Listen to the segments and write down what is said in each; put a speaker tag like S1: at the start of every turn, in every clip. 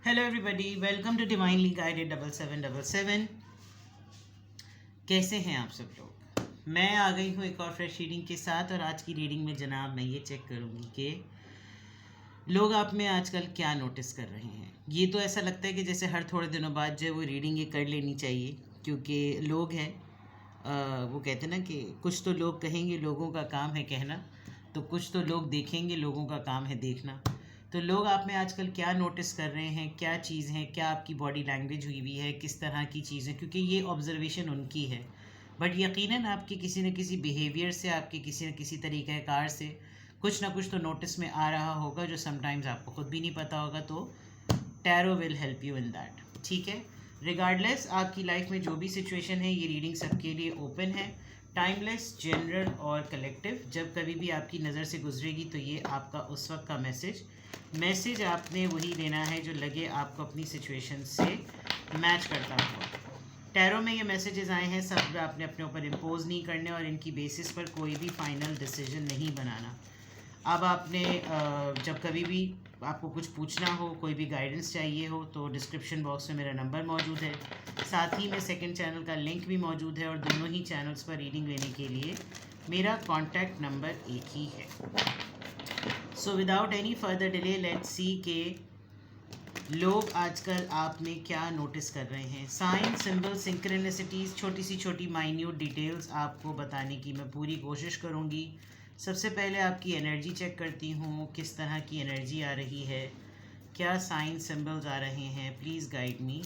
S1: Hello everybody, welcome to divinely guided 7777। कैसे हैं आप सब लोग? मैं आ गई हूँ एक और फ्रेश रीडिंग के साथ। और आज की रीडिंग में जनाब मैं ये चेक करूँगी कि लोग आप में आजकल क्या नोटिस कर रहे हैं। ये तो ऐसा लगता है कि जैसे हर थोड़े दिनों बाद जो है वो रीडिंग ये कर लेनी चाहिए, क्योंकि लोग हैं वो कहते हैं ना कि कुछ तो लोग कहेंगे, लोगों का काम है कहना, तो कुछ तो लोग देखेंगे, लोगों का काम है देखना। तो लोग आप में आजकल क्या नोटिस कर रहे हैं, क्या चीज़ है, क्या आपकी बॉडी लैंग्वेज हुई हुई है, किस तरह की चीज़ें, क्योंकि ये ऑब्जर्वेशन उनकी है। बट यकीनन आपके किसी न किसी बिहेवियर से, आपके किसी न किसी तरीक़ाकार से कुछ ना कुछ तो नोटिस में आ रहा होगा, जो समटाइम्स आपको खुद भी नहीं पता होगा। तो tarot will help you in that. ठीक है, रिगार्डलेस आपकी लाइफ में जो भी सिचुएशन है, ये रीडिंग सबके लिए ओपन है, टाइमलेस, जनरल और कलेक्टिव। जब कभी भी आपकी नज़र से गुजरेगी तो ये आपका उस वक्त का मैसेज आपने वही लेना है जो लगे आपको अपनी सिचुएशन से मैच करता हुआ। टैरो में ये मैसेजेस आए हैं, सब आपने अपने ऊपर इम्पोज नहीं करने और इनकी बेसिस पर कोई भी फाइनल डिसीजन नहीं बनाना। अब आपने जब कभी भी आपको कुछ पूछना हो, कोई भी गाइडेंस चाहिए हो, तो डिस्क्रिप्शन बॉक्स में मेरा नंबर मौजूद है, साथ ही में सेकंड चैनल का लिंक भी मौजूद है, और दोनों ही चैनल्स पर रीडिंग लेने के लिए मेरा कॉन्टैक्ट नंबर एक ही है। So without any further delay let's see के लोग आजकल आप में क्या नोटिस कर रहे हैं। साइन, सिंबल, सिंक्रोनिसिटीज़, छोटी माइन्यूट डिटेल्स आपको बताने की मैं पूरी कोशिश करूँगी। सबसे पहले आपकी एनर्जी चेक करती हूँ, किस तरह की एनर्जी आ रही है, क्या साइन सिंबल्स आ रहे हैं, प्लीज़ गाइड मी।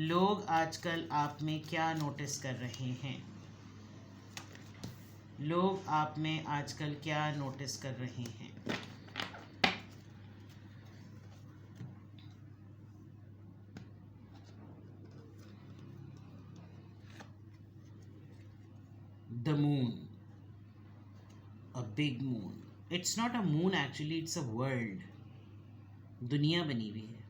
S1: लोग आजकल आप में क्या नोटिस कर रहे हैं, लोग आप में आजकल क्या नोटिस कर रहे हैं। The moon, a big moon. It's not a moon actually, it's a world. दुनिया बनी हुई है।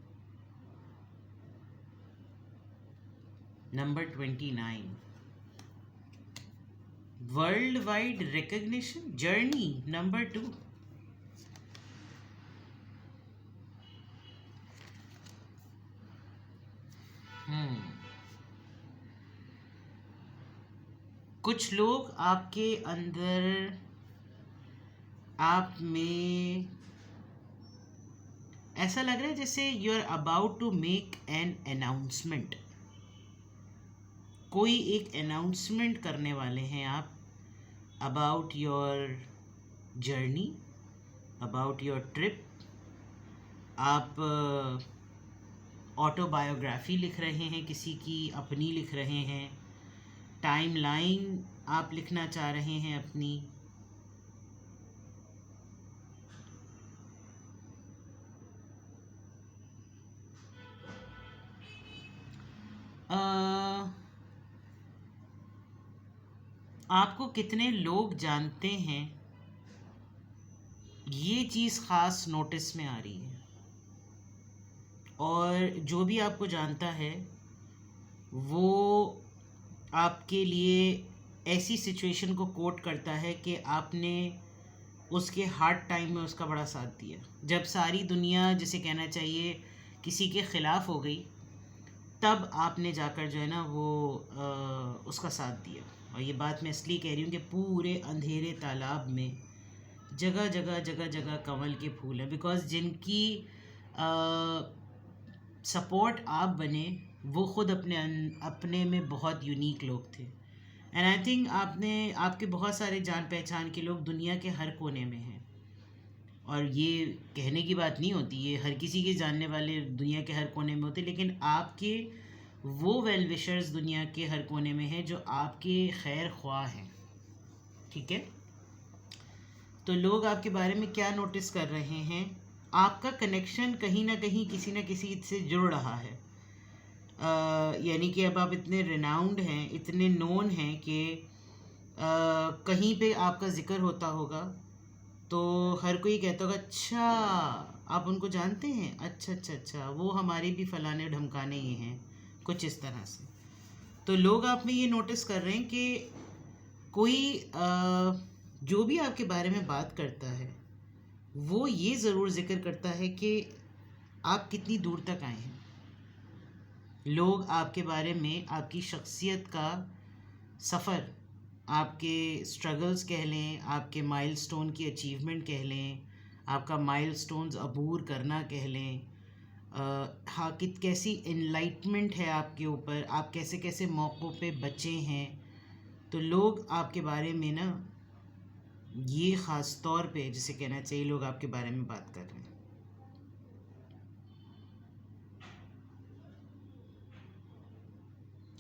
S1: Number 29, world wide recognition journey. Number 2, कुछ लोग आपके अंदर, आप में ऐसा लग रहा है जैसे you are about to make an announcement. कोई एक अनाउंसमेंट करने वाले हैं आप about your journey, about your trip. आप ऑटोबायोग्राफी लिख रहे हैं, किसी की अपनी लिख रहे हैं, टाइमलाइन आप लिखना चाह रहे हैं अपनी। आपको कितने लोग जानते हैं, ये चीज़ ख़ास नोटिस में आ रही है। और जो भी आपको जानता है वो आपके लिए ऐसी सिचुएशन को कोट करता है कि आपने उसके हार्ड टाइम में उसका बड़ा साथ दिया। जब सारी दुनिया, जिसे कहना चाहिए, किसी के ख़िलाफ़ हो गई, तब आपने जाकर जो है ना वो उसका साथ दिया। और ये बात मैं इसलिए कह रही हूँ कि पूरे अंधेरे तालाब में जगह जगह कमल के फूल हैं, बिकॉज़ जिनकी सपोर्ट आप बने वो ख़ुद अपने में बहुत यूनिक लोग थे। एंड आई थिंक आपके बहुत सारे जान पहचान के लोग दुनिया के हर कोने में हैं। और ये कहने की बात नहीं होती, ये हर किसी के जानने वाले दुनिया के हर कोने में होते, लेकिन आपके वो वेल विशर्स दुनिया के हर कोने में हैं जो आपके खैर ख्वाह हैं। ठीक है, तो लोग आपके बारे में क्या नोटिस कर रहे हैं, आपका कनेक्शन कहीं ना कहीं किसी न किसी से जुड़ रहा है। यानी कि अब आप इतने रिनाउंड हैं, इतने नोन हैं कि कहीं पे आपका ज़िक्र होता होगा तो हर कोई कहता होगा, अच्छा आप उनको जानते हैं, अच्छा वो हमारे भी फलाने ढमकाने ये हैं, कुछ इस तरह से। तो लोग आप में ये नोटिस कर रहे हैं कि कोई जो भी आपके बारे में बात करता है वो ये ज़रूर ज़िक्र करता है कि आप कितनी दूर तक आए हैं। लोग आपके बारे में, आपकी शख्सियत का सफ़र, आपके स्ट्रगल्स कह लें, आपके माइलस्टोन की अचीवमेंट कह लें, आपका माइलस्टोन्स अबूर करना कह लें, हाँ कि कैसी इनलाइटमेंट है आपके ऊपर, आप कैसे कैसे मौक़ों पे बचे हैं। तो लोग आपके बारे में ना, ये ख़ास तौर पे जिसे कहना चाहिए, लोग आपके बारे में बात कर रहे हैं।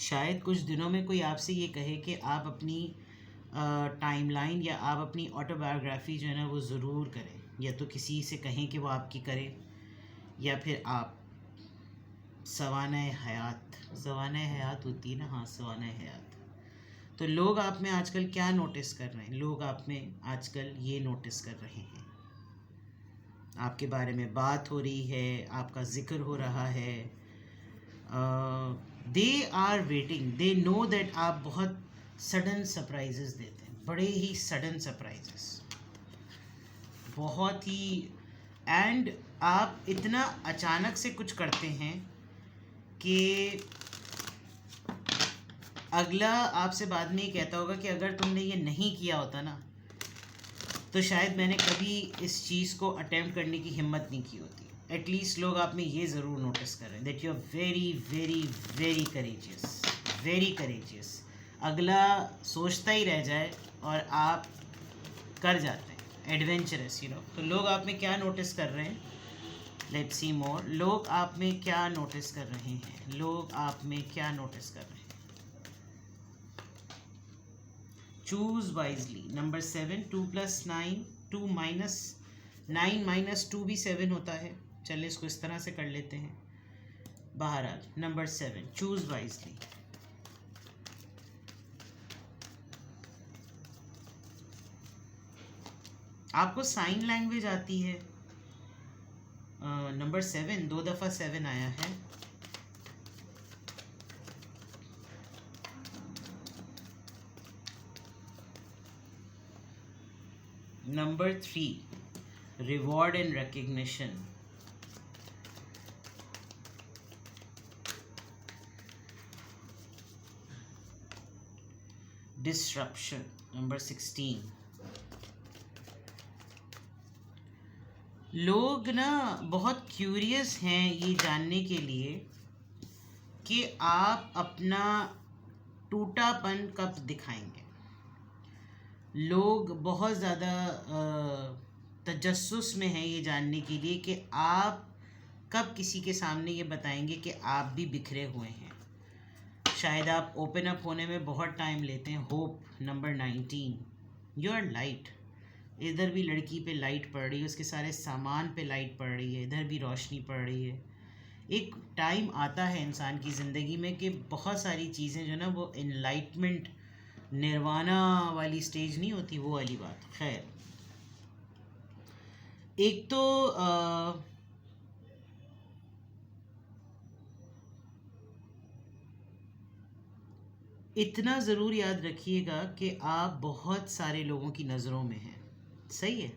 S1: शायद कुछ दिनों में कोई आपसे ये कहे कि आप अपनी टाइमलाइन या आप अपनी ऑटोबायोग्राफी जो है ना वो ज़रूर करें, या तो किसी से कहें कि वो आपकी करे, या फिर आप सवाना हयात होती है ना, हाँ सवाना हयात। तो लोग आप में आजकल क्या नोटिस कर रहे हैं? लोग आप में आजकल ये नोटिस कर रहे हैं, आपके बारे में बात हो रही है, आपका जिक्र हो रहा है। They are waiting, they know that आप बहुत सडन सरप्राइजेस देते हैं, बड़े ही सडन सरप्राइजेस, बहुत ही, एंड आप इतना अचानक से कुछ करते हैं कि अगला आपसे बाद में ये कहता होगा कि अगर तुमने ये नहीं किया होता ना तो शायद मैंने कभी इस चीज़ को अटेम्प्ट करने की हिम्मत नहीं की होती। एटलीस्ट लोग आप में ये ज़रूर नोटिस कर रहे हैं that you are very very very courageous, very courageous. अगला सोचता ही रह जाए और आप कर जाते हैं, एडवेंचरस, यू नो। तो लोग आप में क्या नोटिस कर रहे हैं? Let's see more. लोग आप में क्या नोटिस कर रहे हैं? लोग आप में क्या नोटिस कर रहे हैं? Choose wisely. नंबर 7, 2 + 9, 2 - 9 - 2 भी 7 होता है। चलिए इसको इस तरह से कर लेते हैं। बहरहाल नंबर 7, चूज वाइजली। आपको साइन लैंग्वेज आती है? नंबर 7 2 दफ़ा 7 आया है। Number 3, reward and recognition. Disruption, number 16। लोग ना बहुत क्यूरियस हैं ये जानने के लिए कि आप अपना टूटापन कब दिखाएंगे। लोग बहुत ज़्यादा तजस्सुस में हैं ये जानने के लिए कि आप कब किसी के सामने ये बताएंगे कि आप भी बिखरे हुए हैं। शायद आप ओपन अप होने में बहुत टाइम लेते हैं। Hope, number 19, you are light. इधर भी लड़की पे लाइट पड़ रही है, उसके सारे सामान पे लाइट पड़ रही है, इधर भी रोशनी पड़ रही है। एक टाइम आता है इंसान की ज़िंदगी में कि बहुत सारी चीज़ें जो ना वो इनलाइटमेंट, निर्वाणा वाली स्टेज नहीं होती, वो वाली बात। खैर, एक तो इतना ज़रूर याद रखिएगा कि आप बहुत सारे लोगों की नज़रों में हैं, सही है।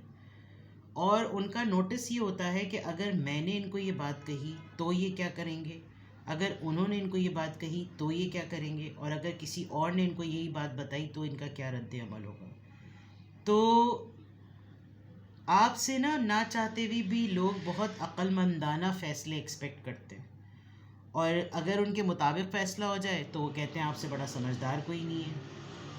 S1: और उनका नोटिस ये होता है कि अगर मैंने इनको ये बात कही तो ये क्या करेंगे, अगर उन्होंने इनको ये बात कही तो ये क्या करेंगे, और अगर किसी और ने इनको यही बात बताई तो इनका क्या रद्द अमल होगा। तो आपसे ना चाहते हुए भी लोग बहुत अक्लमंदाना फ़ैसले एक्सपेक्ट करते हैं, और अगर उनके मुताबिक फ़ैसला हो जाए तो वो कहते हैं आपसे बड़ा समझदार कोई नहीं है।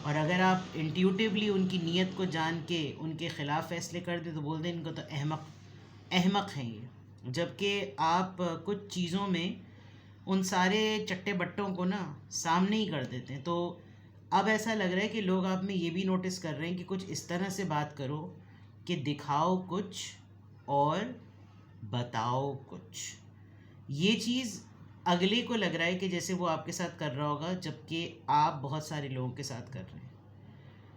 S1: और अगर आप इंट्यूटिवली उनकी नीयत को जान के उनके ख़िलाफ़ फ़ैसले कर दें तो बोल दें इनको तो अहमक हैं ये। जबकि आप कुछ चीज़ों में उन सारे चट्टे बट्टों को ना सामने ही कर देते हैं। तो अब ऐसा लग रहा है कि लोग आप में ये भी नोटिस कर रहे हैं कि कुछ इस तरह से बात करो कि दिखाओ कुछ और बताओ कुछ। ये चीज़ अगले को लग रहा है कि जैसे वो आपके साथ कर रहा होगा, जबकि आप बहुत सारे लोगों के साथ कर रहे हैं।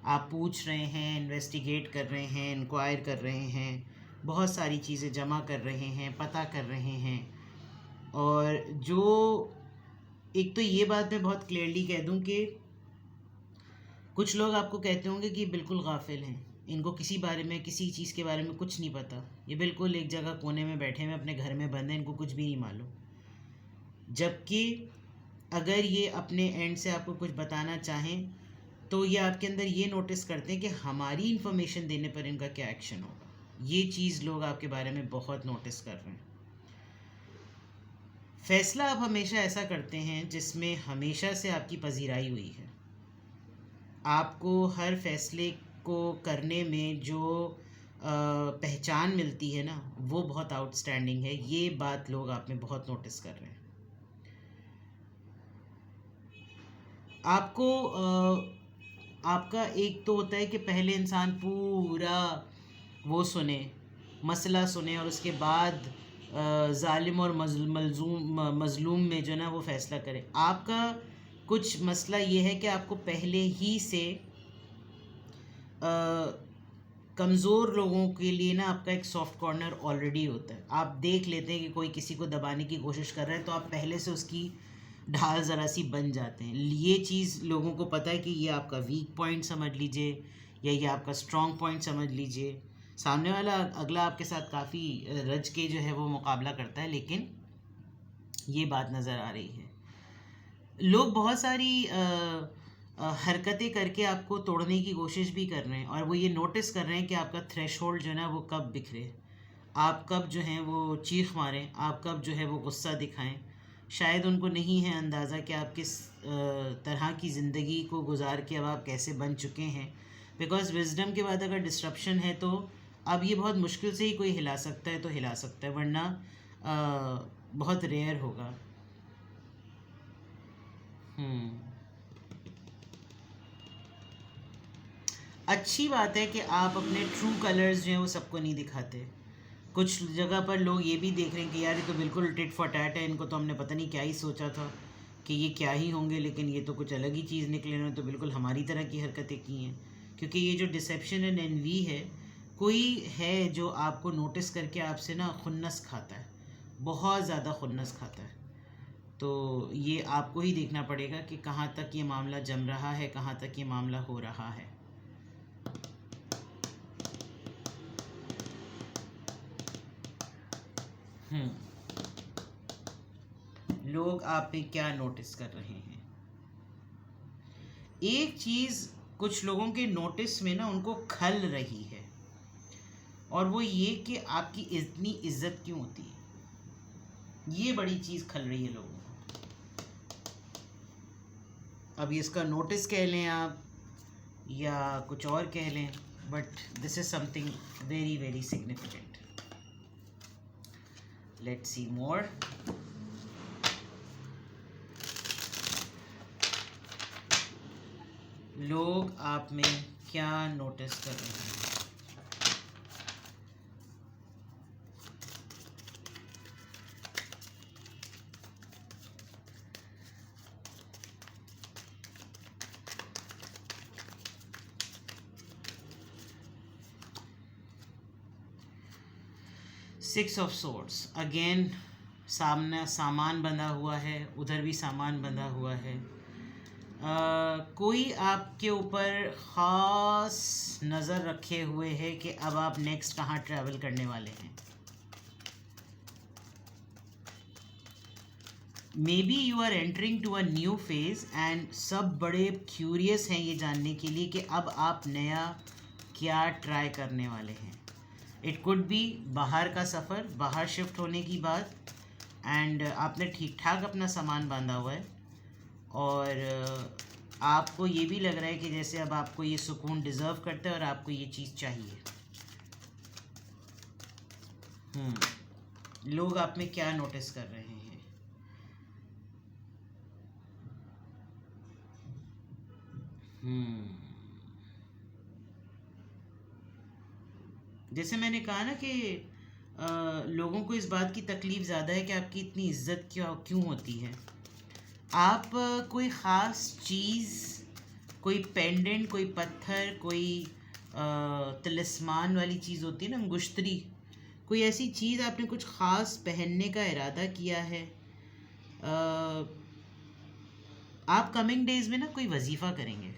S1: आप पूछ रहे हैं, इन्वेस्टिगेट कर रहे हैं, इंक्वायर कर रहे हैं, बहुत सारी चीज़ें जमा कर रहे हैं, पता कर रहे हैं। और जो एक तो ये बात मैं बहुत क्लियरली कह दूं कि कुछ लोग आपको कहते होंगे कि बिल्कुल गाफिल हैं, इनको किसी बारे में, किसी चीज़ के बारे में कुछ नहीं पता। ये बिल्कुल एक जगह कोने में बैठे हैं, अपने घर में बंद हैं, इनको कुछ भी नहीं मालूम। जबकि अगर ये अपने एंड से आपको कुछ बताना चाहें तो ये आपके अंदर ये नोटिस करते हैं कि हमारी इन्फॉर्मेशन देने पर इनका क्या एक्शन होगा। ये चीज़ लोग आपके बारे में बहुत नोटिस कर रहे हैं। फैसला आप हमेशा ऐसा करते हैं जिसमें हमेशा से आपकी पजीराई हुई है। आपको हर फैसले को करने में जो पहचान मिलती है ना, वो बहुत आउटस्टैंडिंग है। ये बात लोग आप में बहुत नोटिस कर रहे हैं। आपको आपका एक तो होता है कि पहले इंसान पूरा वो सुने, मसला सुने, और उसके बाद ज़ालिम और मज़लूम में जो ना वो फ़ैसला करे। आपका कुछ मसला ये है कि आपको पहले ही से कमज़ोर लोगों के लिए ना आपका एक सॉफ्ट कॉर्नर ऑलरेडी होता है। आप देख लेते हैं कि कोई किसी को दबाने की कोशिश कर रहा है तो आप पहले से उसकी ढाल ज़रा सी बन जाते हैं। ये चीज़ लोगों को पता है कि ये आपका वीक पॉइंट समझ लीजिए या ये आपका स्ट्रॉन्ग पॉइंट समझ लीजिए। सामने वाला अगला आपके साथ काफ़ी रज के जो है वो मुकाबला करता है, लेकिन ये बात नज़र आ रही है। लोग बहुत सारी हरकतें करके आपको तोड़ने की कोशिश भी कर रहे हैं, और वो ये नोटिस कर रहे हैं कि आपका थ्रेशोल्ड जो है ना वो कब बिखरे, आप कब जो है वो चीख मारें, आप कब जो है वो गुस्सा दिखाएं। शायद उनको नहीं है अंदाज़ा कि आप किस तरह की ज़िंदगी को गुजार के अब आप कैसे बन चुके हैं। बिकॉज़ विज़डम के बाद अगर डिस्ट्रप्शन है तो अब ये बहुत मुश्किल से ही कोई हिला सकता है तो हिला सकता है, वरना बहुत रेयर होगा। अच्छी बात है कि आप अपने ट्रू कलर्स जो हैं वो सबको नहीं दिखाते। कुछ जगह पर लोग ये भी देख रहे हैं कि यार ये तो बिल्कुल टिट फॉर टैट है, इनको तो हमने पता नहीं क्या ही सोचा था कि ये क्या ही होंगे, लेकिन ये तो कुछ अलग ही चीज़ निकले, इन्होंने तो बिल्कुल हमारी तरह की हरकतें की हैं। क्योंकि ये जो डिसेप्शन एंड एनवी है, कोई है जो आपको नोटिस करके आपसे ना खुन्नस खाता है, बहुत ज़्यादा खुन्नस खाता है। तो ये आपको ही देखना पड़ेगा कि कहाँ तक ये मामला जम रहा है, कहाँ तक ये मामला हो रहा है। लोग आप पे क्या नोटिस कर रहे हैं। एक चीज़ कुछ लोगों के नोटिस में ना उनको खल रही है, और वो ये कि आपकी इतनी इज्जत क्यों होती है। ये बड़ी चीज़ खल रही है लोगों को। अब इसका नोटिस कह लें आप या कुछ और कह लें, but this is something very very significant. Let's see more. लोग आप में क्या नोटिस कर रहे हैं। सिक्स ऑफ सोर्ड्स अगेन, सामने सामान बंधा हुआ है, उधर भी सामान बंधा हुआ है। कोई आपके ऊपर ख़ास नज़र रखे हुए है कि अब आप नेक्स्ट कहाँ ट्रैवल करने वाले हैं। May be you are entering to a new phase, and सब बड़े क्यूरियस हैं ये जानने के लिए कि अब आप नया क्या ट्राई करने वाले हैं। इट कुड बी बाहर का सफ़र, बाहर शिफ्ट होने की बात, एंड आपने ठीक ठाक अपना सामान बांधा हुआ है, और आपको ये भी लग रहा है कि जैसे अब आपको ये सुकून डिज़र्व करता है और आपको ये चीज़ चाहिए। लोग आप में क्या नोटिस कर रहे हैं। जैसे मैंने कहा ना कि लोगों को इस बात की तकलीफ़ ज़्यादा है कि आपकी इतनी इज्जत क्यों होती है। आप कोई ख़ास चीज़, कोई पेंडेंट, कोई पत्थर, कोई तिलिस्मान वाली चीज़ होती है ना, अंगुश्तरी, कोई ऐसी चीज़ आपने कुछ ख़ास पहनने का इरादा किया है। आप कमिंग डेज़ में ना कोई वजीफ़ा करेंगे,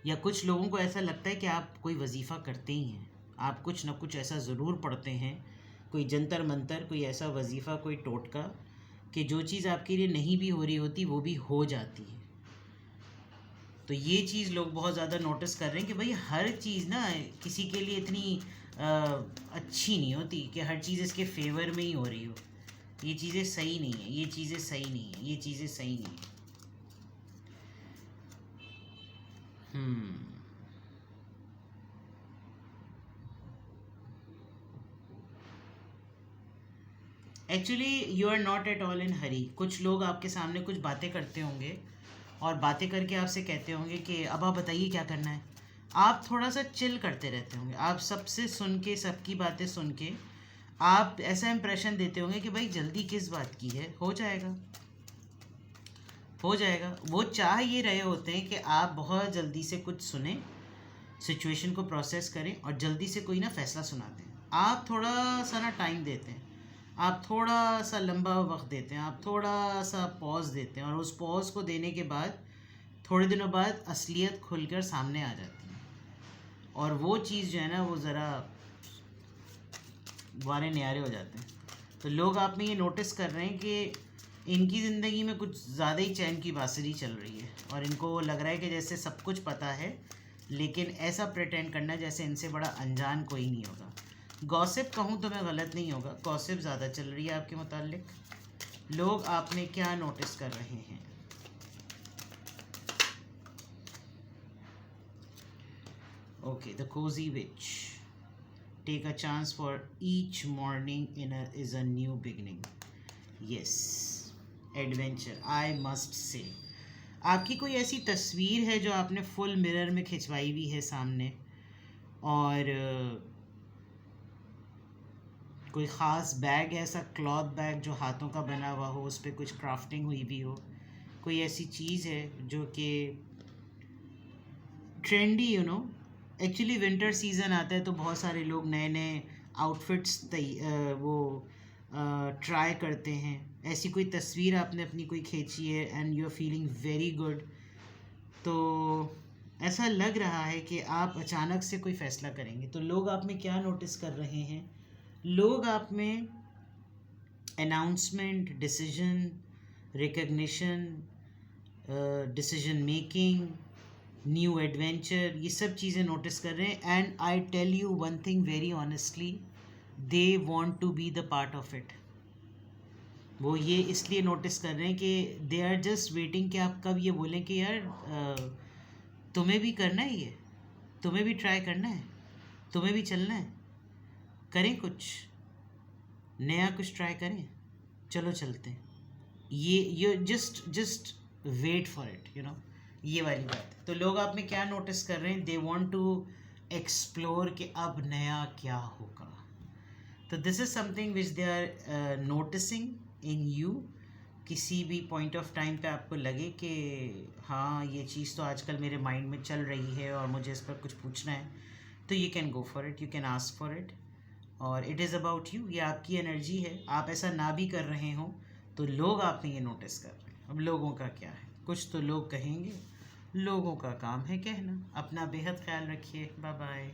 S1: या कुछ लोगों को ऐसा लगता है कि आप कोई वजीफ़ा करते ही हैं, आप कुछ ना कुछ ऐसा ज़रूर पढ़ते हैं, कोई जंतर मंतर, कोई ऐसा वजीफ़ा, कोई टोटका कि जो चीज़ आपके लिए नहीं भी हो रही होती वो भी हो जाती है। तो ये चीज़ लोग बहुत ज़्यादा नोटिस कर रहे हैं कि भाई हर चीज़ ना किसी के लिए इतनी अच्छी नहीं होती कि हर चीज़ इसके फेवर में ही हो रही हो। ये चीज़ें सही नहीं है, ये चीज़ें सही नहीं है, ये चीज़ें सही नहीं है। Actually you are not at all in hurry. कुछ लोग आपके सामने कुछ बातें करते होंगे और बातें करके आपसे कहते होंगे कि अब आप बताइए क्या करना है। आप थोड़ा सा चिल करते रहते होंगे, आप सबसे सुन के, सबकी बातें सुन के आप ऐसा इंप्रेशन देते होंगे कि भाई जल्दी किस बात की है, हो जाएगा हो जाएगा। वो चाह ये रहे होते हैं कि आप बहुत जल्दी से कुछ सुने, सिचुएशन को प्रोसेस करें और जल्दी से कोई ना फैसला सुना दें। आप थोड़ा सा ना टाइम देते हैं, आप थोड़ा सा लंबा वक्त देते हैं, आप थोड़ा सा पॉज देते हैं और उस पॉज को देने के बाद थोड़े दिनों बाद असलियत खुलकर सामने आ जाती है और वो चीज़ जो है ना वो ज़रा वारे न्यारे हो जाते हैं। तो लोग आप में ये नोटिस कर रहे हैं कि इनकी ज़िंदगी में कुछ ज़्यादा ही चैन की बांसुरी चल रही है और इनको लग रहा है कि जैसे सब कुछ पता है, लेकिन ऐसा प्रिटेंड करना जैसे इनसे बड़ा अनजान कोई नहीं होगा। गॉसिप कहूँ तो मैं गलत नहीं होगा, गॉसिप ज़्यादा चल रही है आपके मुताल्लिक। लोग आप में क्या नोटिस कर रहे हैं? Okay, the cozy which, take a chance for each morning is a new beginning. Yes, adventure I must say. आपकी कोई ऐसी तस्वीर है जो आपने फुल मिरर में खिंचवाई हुई है सामने, और कोई ख़ास बैग है, ऐसा क्लॉथ बैग जो हाथों का बना हुआ हो, उस पर कुछ क्राफ्टिंग हुई भी हो, कोई ऐसी चीज़ है जो कि ट्रेंडी, एक्चुअली विंटर सीज़न आता है तो बहुत सारे लोग नए नए आउटफिट्स वो ट्राई करते हैं। ऐसी कोई तस्वीर आपने अपनी कोई खींची है and you are feeling very good, तो ऐसा लग रहा है कि आप अचानक से कोई फ़ैसला करेंगे। तो लोग आप में क्या नोटिस कर रहे हैं? लोग आप में announcement, decision, recognition, decision making, new adventure, ये सब चीज़ें नोटिस कर रहे हैं। And I tell you one thing very honestly, they want to be the part of it. वो ये इसलिए नोटिस कर रहे हैं कि दे आर जस्ट वेटिंग कि आप कब ये बोलें कि यार तुम्हें भी करना है, ये तुम्हें भी ट्राई करना है, तुम्हें भी चलना है, करें कुछ नया, कुछ ट्राई करें, चलो चलते हैं। ये जस्ट वेट फॉर इट, ये वाली बात है। तो लोग आप में क्या नोटिस कर रहे हैं? दे वांट टू एक्सप्लोर कि अब नया क्या होगा। तो this is something which they are noticing in you. किसी भी पॉइंट ऑफ टाइम पे आपको लगे कि हाँ ये चीज़ तो आजकल मेरे माइंड में चल रही है और मुझे इस पर कुछ पूछना है, तो you can go for it, you can ask for it, और इट इज़ अबाउट यू। ये आपकी एनर्जी है। आप ऐसा ना भी कर रहे हो तो लोग आप में ये नोटिस कर रहे हैं। अब लोगों का क्या है, कुछ तो लोग कहेंगे, लोगों का काम है कहना। अपना बेहद ख्याल रखिए, बाय बाय।